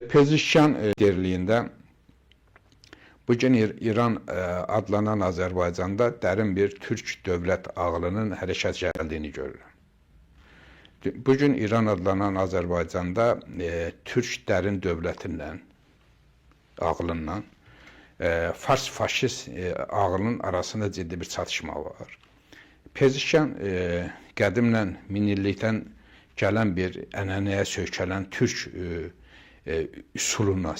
Pezişkan derliyində bugün İran adlanan Azərbaycanda dərin bir türk dövlət ağlının hərəkət gəldiyini görürəm. Bugün İran adlanan Azərbaycanda türk dərin dövlətindən, ağlından, fars-faşist ağlının arasında ciddi bir çatışma var. Pezişkan qədimlə minillikdən gələn bir ənənəyə söykələn türk üsuluna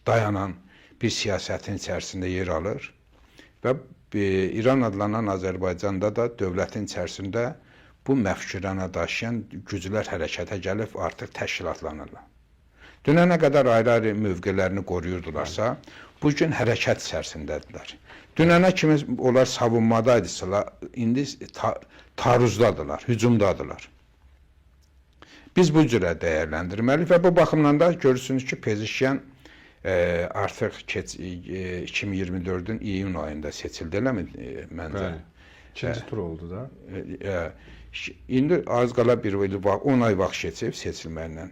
dayanan bir siyasətin içərisində yer alır və İran adlanan Azərbaycanda da dövlətin içərisində bu məfkürəni daşıyan güclər hərəkətə gəlib artıq təşkilatlanırlar. Dünənə qədər ayrı-ayrı mövqelərini qoruyurdularsa, bugün hərəkət içərisindədirlər. Dünənə kimi onlar savunmadaydısa, indi taarruzdadırlar, hücumdadılar. Biz bu cürə dəyərləndirməliyik və bu baxımdan da görürsünüz ki, Pezişkan artıq 2024-ün iyun ayında seçildi, eləmi məncə? İkinci tur oldu da. İndi az qala 10 ay vaxt keçib seçilməklə.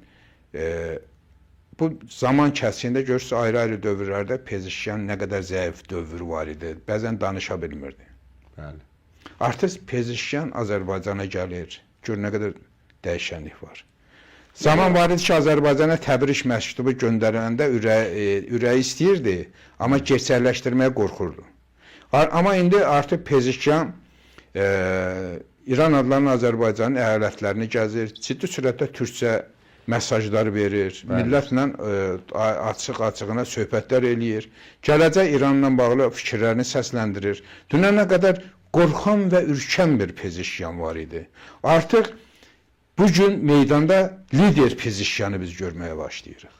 Bu zaman kəsiyində görürsünüz, ayrı-ayrı dövrlərdə Pezişkan nə qədər zəif dövr var idi, bəzən danışa bilmirdi. Bəli. Artıq Pezişkan Azərbaycana gəlir, gör nə qədər dəyişənlik var. Zaman var idi ki, Azərbaycana təbrik məktubu göndərəndə ürəyi istəyirdi, amma gerçəkləşdirməyə qorxurdu. Amma indi artıq Pezişkan İran adlanan Azərbaycanın əyalətlərini gəzir, ciddi sürətdə türkcə mesajlar verir, millətlə açıq-açığına söhbətlər eləyir, gələcək İranla bağlı fikirlərini səsləndirir. Dünənə qədər qorxan və ürkən bir Pezişkan var idi. Artıq bugün meydanda lider Pezişkanı biz görməyə başlayırıq.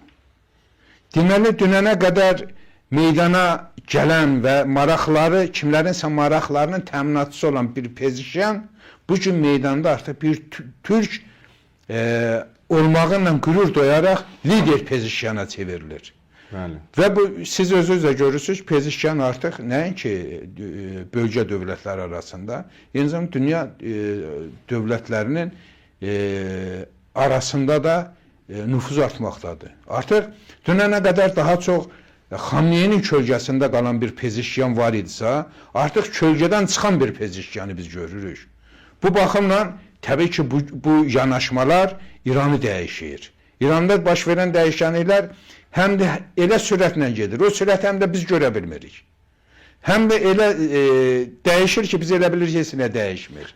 Deməli, dünənə qədər meydana gələn və maraqları, kimlərinsə maraqlarının təminatçısı olan bir Pezişkan, bugün meydanda artıq bir türk olmağıyla qürur doyaraq lider Pezişkana çevrilir. Bəli. Və bu, siz özünüz də görürsünüz, Pezişkan artıq nəinki bölgə dövlətləri arasında, eyni zamanda dünya dövlətlərinin arasında da nüfuz artmaqdadır. Artıq dünənə qədər daha çox Xamneyinin kölgəsində qalan bir Pezişkan var idisə, artıq kölgədən çıxan bir Pezişkanı biz görürük. Bu baxımla təbii ki, bu yanaşmalar İranı dəyişir. İranda baş verən dəyişənliklər həm də elə sürətlə gedir, o sürət həm də biz görə bilmirik. Həm də elə dəyişir ki, biz elə bilirik ki, heç nə dəyişmir.